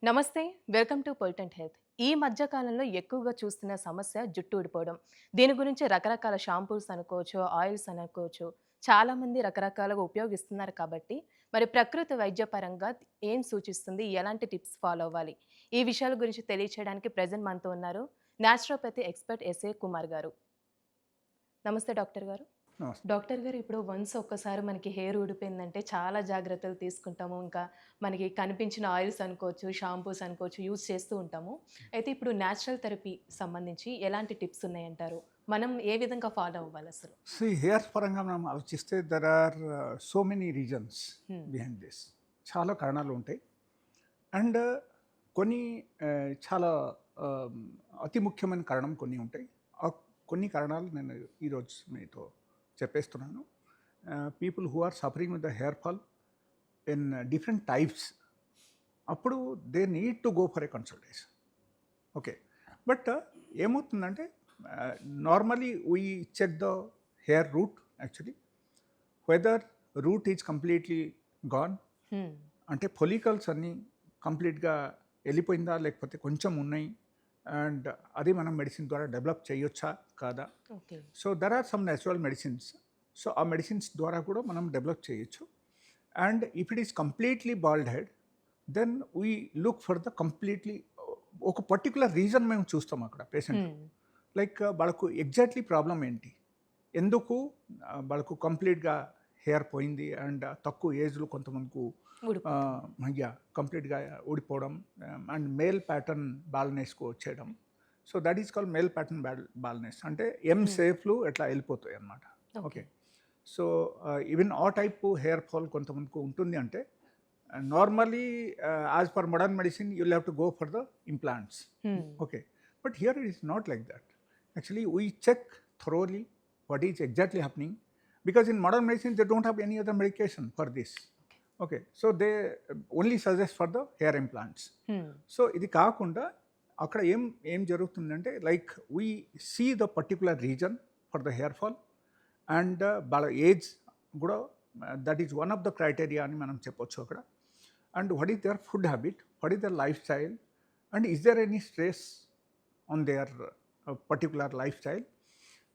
నమస్తే. Welcome to పొలిటెంట్ health. ఈ మధ్య కాలంలో ఎక్కువగా చూస్తున్న సమస్య జుట్టు ఊడిపోవడం. దీని గురించి రకరకాల షాంపూస్ అనుకోవచ్చు, ఆయిల్స్ అనుకోవచ్చు. చాలామంది రకరకాలుగా ఉపయోగిస్తున్నారు కాబట్టి, మరి ప్రకృతి వైద్యపరంగా ఏం సూచిస్తుంది? ఎలాంటి టిప్స్ ఫాలో అవ్వాలి? ఈ విషయాల గురించి తెలియచేయడానికి ప్రెజెంట్ మనతో ఉన్నారు న్యాచురోపతి ఎక్స్‌పర్ట్ ఎస్ఏ కుమార్ గారు. నమస్తే డాక్టర్ గారు. నమస్తే. డాక్టర్ గారు ఇప్పుడు వన్స్ ఒక్కసారి మనకి హెయిర్ ఊడిపోయిందంటే చాలా జాగ్రత్తలు తీసుకుంటాము. ఇంకా మనకి కనిపించిన ఆయిల్స్ అనుకోవచ్చు, షాంపూస్ అనుకోవచ్చు యూజ్ చేస్తూ ఉంటాము. అయితే ఇప్పుడు న్యాచురల్ థెరపీ సంబంధించి ఎలాంటి టిప్స్ ఉన్నాయంటారు? మనం ఏ విధంగా ఫాలో అవ్వాలసలు? హెయిర్స్ పరంగా మనం ఆలోచిస్తే there are so many reasons hmm. Behind this. చాలా కారణాలు ఉంటాయి. అండ్ కొన్ని చాలా ఆహ్, అతి ముఖ్యమైన కారణం కొన్ని ఉంటాయి. ఆ కొన్ని కారణాలు నేను ఈరోజు మీతో చెప్పేస్తున్నాను. People who are suffering with the hair fall in different types, అప్పుడు they need to go for a consultation. Okay. But ఏమవుతుందంటే normally we check the hair root actually whether root is completely gone, hmm. అంటే పొలికల్స్ అన్నీ కంప్లీట్గా వెళ్ళిపోయిందా లేకపోతే కొంచెం ఉన్నాయి, and అది మనం మెడిసిన్ ద్వారా డెవలప్ చేయొచ్చా కాదా. Okay. So there are some natural medicines. So ఆ మెడిసిన్స్ ద్వారా కూడా మనం డెవలప్ చేయొచ్చు. And if it is completely bald head, then we look for the completely ఒక పర్టికులర్ రీజన్ మేము చూస్తాం అక్కడ పేషెంట్లో. హ్మ్. లైక్ వాళ్ళకు ఎగ్జాక్ట్లీ ప్రాబ్లం ఏంటి, ఎందుకు వాళ్ళకు కంప్లీట్గా హెయిర్ పోయింది అండ్ తక్కువ ఏజ్లో కొంతమందికి ఊడిపోతుంది. కంప్లీట్గా ఊడిపోవడం, అండ్ మేల్ ప్యాటర్న్ బాల్నెస్కు వచ్చేయడం. So that is called male pattern baldness, అంటే ఎం హ్మ్. షేప్లు ఎట్లా వెళ్ళిపోతాయి అన్నమాట. ఓకే. ఓకే. సో ఈవెన్ ఆ టైపు హెయిర్ ఫాల్ కొంతమందికి ఉంటుంది. అంటే normally as per modern medicine you will have to go for the implants. హ్మ్. Okay. But here it is not like that. Actually, we check thoroughly what is exactly happening, because in modern medicine they don't have any other medication for this. Okay. So they only suggest for the hair implants. Hmm. So ఇది కాకుండా అక్కడ ఏం ఏం జరుగుతుందంటే like we see the particular reason for the hair fall, and వాళ్ళ age కూడా that is one of the criteria అని మనం చెప్పొచ్చు అక్కడ. And what is their food habit, what is their life style, and is there any stress on their particular life style.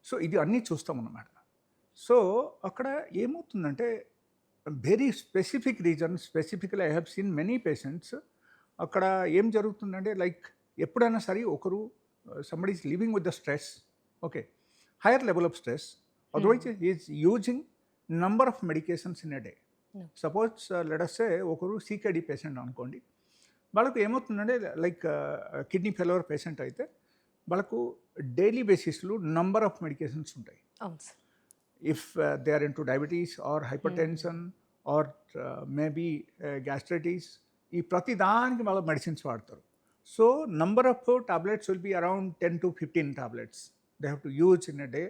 So ఇది అన్నీ చూస్తాం అన్నమాట. సో అక్కడ ఏమవుతుందంటే very specific reason, specifically I have seen many patients. అక్కడ ఏం జరుగుతుందంటే like ఎప్పుడైనా సరే ఒకరు somebody is living with the stress, okay, higher level of stress, hmm. Otherwise is using number of medications in a day. Okay. Suppose let's say ఒకరు CKD patient అనుకోండి, వాళ్ళకు ఏమవుతుందంటే లైక్ కిడ్నీ ఫెయిల్యూర్ పేషెంట్ అయితే వాళ్ళకు daily బేసిస్లో number of medications ఉంటాయి. అవును sir. If they are into diabetes or హ్మ్. hypertension or maybe gastritis, ఈ ప్రతి దానికి వాళ్ళ మెడిసిన్స్ వాడతారు. So number of tablets will be around 10 to 15 tablets they have to use in a day.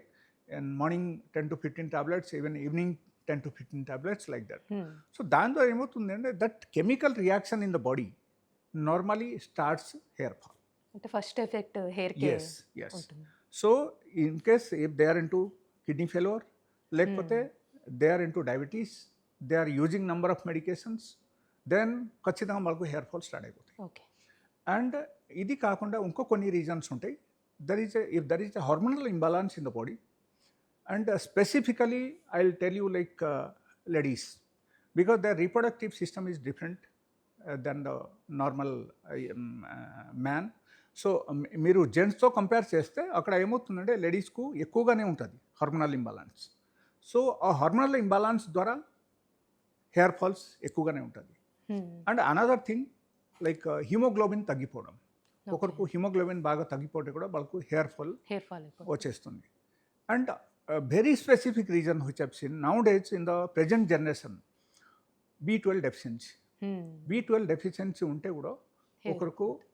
And morning 10 to 15 tablets, even evening 10 to 15 tablets like that. Hmm. So దాని ద్వారా ఏమవుతుంది అంటే that chemical reaction in the body normally starts hair fall. అంటే first effect హెయిర్‌కే yes, yes. ఉంటుంది. So in case if they are into kidney failure, లేకపోతే హ్మ్. They are into diabetes, they are using number of medications, then ఖచ్చితంగా వాళ్ళకు hair fall start అయిపోతాయి. Okay. And ఇది కాకుండా ఇంకో కొన్ని రీజన్స్ ఉంటాయి. If there is a hormonal imbalance in the body, and specifically I will tell you like ladies, because their reproductive system is different than the normal man. So మీరు జెంట్స్తో compare చేస్తే అక్కడ ఏమవుతుందంటే లేడీస్కు ఎక్కువగానే ఉంటుంది హార్మోనల్ ఇంబాలన్స్. సో ఆ hormonal imbalance ద్వారా హెయిర్ ఫాల్స్ ఎక్కువగానే ఉంటుంది. హ్మ్. And another thing like haemoglobin తగ్గిపోవడం. ఓకే. ఒకరికి హిమోగ్లోబిన్ బాగా తగ్గిపోతే కూడా వాళ్ళకు హెయిర్ ఫాల్ హెయిర్ ఫాల్ అయిపోతుంది. వచ్చేస్తుంది. And very specific reason which have seen now days in the present generation, B12 deficiency. Hmm. B12 deficiency ఉంటే కూడా హెయిర్ ఒకరికి ఊడిపోతుంది.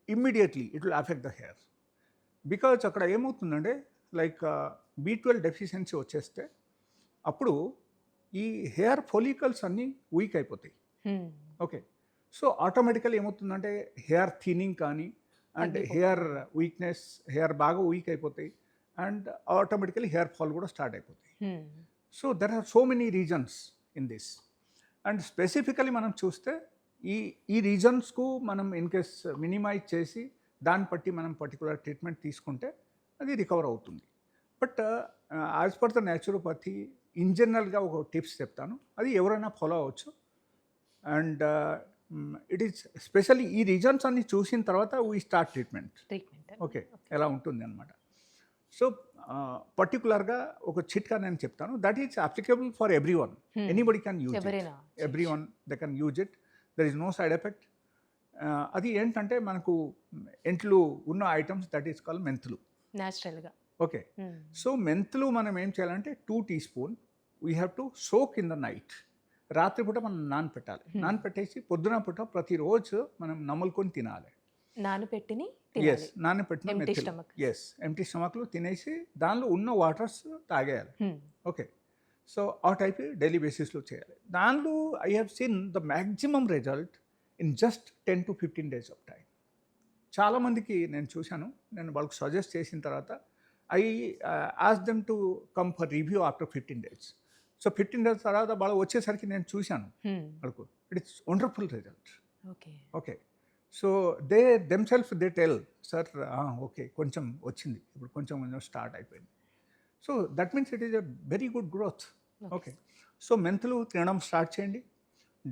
Immediately it will affect the hair. Because అక్కడ ఏమవుతుందంటే లైక్ B12 డెఫిషియన్సీ వచ్చేస్తే అప్పుడు ఈ హెయిర్ ఫొలికల్స్ అన్నీ వీక్ అయిపోతాయి. హ్మ్. ఓకే. సో ఆటోమేటికల్లీ ఏమవుతుందంటే హెయిర్ థిన్నింగ్ కానీ అండ్ హెయిర్ తగ్గిపోతుంది. వీక్నెస్, హెయిర్ బాగా వీక్ అయిపోతాయి, అండ్ ఆటోమేటికల్లీ హెయిర్ ఫాల్ కూడా స్టార్ట్ అయిపోతాయి. Hmm. So there are so many reasons in this. And specifically మనం చూస్తే ఈ ఈ రీజన్స్కు మనం ఇన్ కేస్ మినిమైజ్ చేసి దాన్ని బట్టి మనం పర్టికులర్ ట్రీట్మెంట్ తీసుకుంటే అది రికవర్ అవుతుంది. But as per the naturopathy in జనరల్గా ఒక టిప్స్ చెప్తాను, అది ఎవరైనా ఫాలో అవ్వచ్చు. అండ్ ఇట్ ఈస్ స్పెషల్లీ ఈ రీజన్స్ అన్ని చూసిన తర్వాత వీ స్టార్ట్ ట్రీట్మెంట్. ఓకే, ఎలా ఉంటుంది అనమాట. సో పర్టికులర్గా ఒక చిట్కా నేను చెప్తాను, that is applicable for everyone. Anybody can use it, everyone they can use it, there is no side effect. అది ఏంటంటే మనకు ఇంట్లో ఉన్న ఐటమ్స్ దట్ ఈస్ కాల్ మెంతులు న్యాచురల్గా. ఓకే, సో మెంతులు మనం ఏం చేయాలంటే 2 teaspoons we have to soak in the night. రాత్రిపూట మనం నానపెట్టాలి. నానపెట్టేసి పొద్దున పూట ప్రతిరోజు మనం నములుకొని తినాలి. నానపెట్టిని ఎస్, నానపెట్టిన మెంతులు ఎస్ ఎంటీ స్టమక్లో తినేసి దానిలో ఉన్న వాటర్స్ తాగేయాలి. ఓకే, సో ఆ టైప్ డైలీ బేసిస్లో చేయాలి. దానిలో I have seen the maximum result in just 10 to 15 days of time. చాలామందికి నేను చూశాను, నేను వాళ్ళకి సజెస్ట్ చేసిన తర్వాత I ask them to come for review after 15 days. So 15 days తర్వాత వాళ్ళు వచ్చేసరికి నేను చూశాను వాళ్ళకు it's wonderful result. Okay, so they themself they tell sir okay కొంచెం వచ్చింది, ఇప్పుడు కొంచెం కొంచెం స్టార్ట్ అయిపోయింది. So that means it is a very good growth. Okay, so మెంతులు తినడం స్టార్ట్ చేయండి,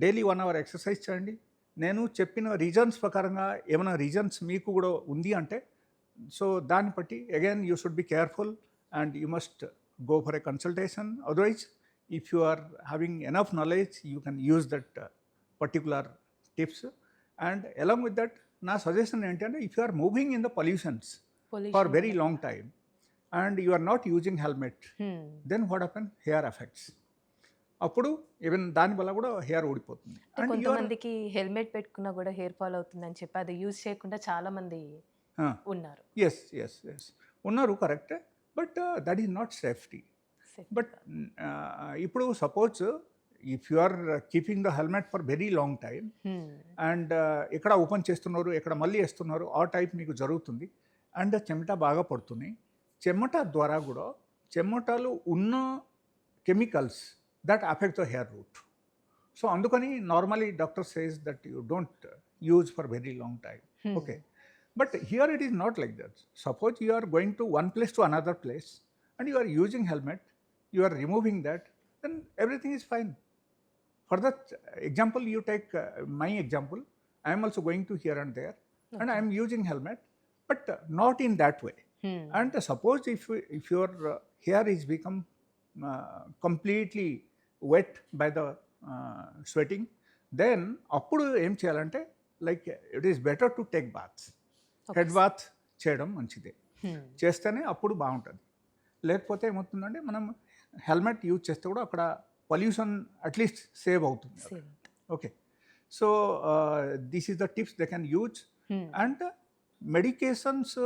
డైలీ 1 hour ఎక్సర్సైజ్ చేయండి. నేను చెప్పిన రీజన్స్ ప్రకారంగా ఏమైనా రీజన్స్ మీకు కూడా ఉంది అంటే సో దాన్ని బట్టి again you should be careful and you must go for a consultation. Otherwise if you are having enough knowledge you can use that particular tips. And along with that నా suggestion ఏంటంటే if you are moving in the pollutions for very long time and you are not using helmet, then what happen, hair effects. అప్పుడు even దానివల్ల కూడా hair ఊడిపోతుంది. కొంతమందికి helmet పెట్టుకున్నా కూడా hair fall అవుతుందని చెప్పి అది యూజ్ చేయకుండా చాలా మంది ఉన్నారు. ఎస్ ఎస్ ఎస్ ఉన్నారు, కరెక్టే, but that is not safety. But ఇప్పుడు suppose if you are keeping the helmet for very long time and ఎక్కడ ఓపెన్ చేస్తున్నారు ఎక్కడ మళ్ళీ వేస్తున్నారు ఆ టైప్ మీకు జరుగుతుంది అండ్ చెమట బాగా పడుతుంది. చెమట ద్వారా కూడా చెమటలో ఉన్న chemicals that affect the hair root. So andukani normally doctor says that you don't use for very long time. Okay, but here it is not like that. Suppose you are going to one place to another place and you are using helmet, you are removing that, then everything is fine. For that example you take my example, I am also going to here and there and I am using helmet, but not in that way. And suppose if your hair is become completely wet by the sweating, then appudu em cheyalante like it is better to take baths. Head bath చేయడం మంచిదే, చేస్తేనే అప్పుడు బాగుంటుంది. లేకపోతే ఏమవుతుందంటే మనం helmet use చేస్తే కూడా అక్కడ పొల్యూషన్ అట్లీస్ట్ సేవ్ అవుతుంది. Okay, so this is the tips they can use. And medications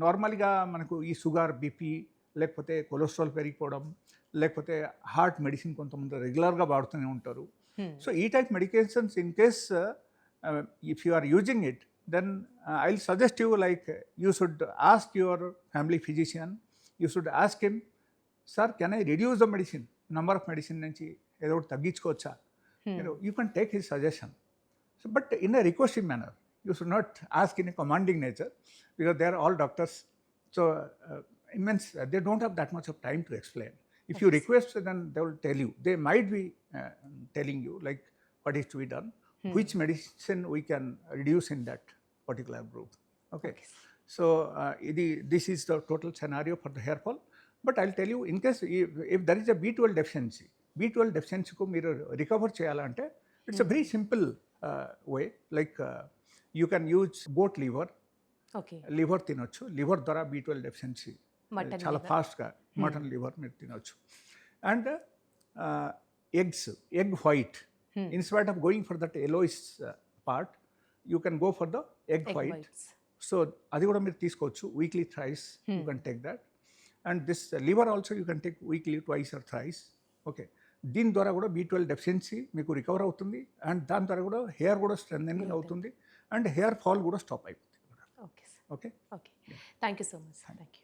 నార్మల్గా మనకు ఈ షుగర్, బీపీ, లేకపోతే కొలెస్ట్రాల్ పెరిగిపోవడం, లేకపోతే హార్ట్ మెడిసిన్ కొంతమంది రెగ్యులర్గా వాడుతూనే ఉంటారు. సో ఈ type medications in case if you are using it then I will suggest you like you should ask your family physician, you should ask him sir can I reduce the medicine, number of medicine నుంచి ఏదో ఒకటి తగ్గించుకోవచ్చా, you can take his suggestion. So but in a requesting manner, you should not ask in a commanding nature because they are all doctors. So it means they don't have that much of time to explain. If you request, then they will tell you. They might be telling you like what is to be done, which medicine we can reduce in that particular group. Okay. So this is the total scenario for the hair fall. But I'll tell you, in case if there is a B12 deficiency ko meer recover cheyalante, it's a very simple way. Like you can use goat liver. Okay. Liver తినొచ్చు. Liver ద్వారా B12 deficiency చాలా ఫాస్ట్గా mutton liver మీరు తినొచ్చు. And egg white, instead of going for that yellowish part you can go for the egg white. So అది కూడా మీరు తీసుకోవచ్చు. Weekly thrice you can take that. And this liver also you can take weekly twice or thrice. Okay, దీని ద్వారా కూడా B12 deficiency మీకు recover అవుతుంది and దాని ద్వారా కూడా హెయిర్ కూడా స్ట్రెంథెనింగ్ అవుతుంది అండ్ హెయిర్ ఫాల్ కూడా స్టాప్ అయిపోతుంది. Okay. Thank you so much. Thank you.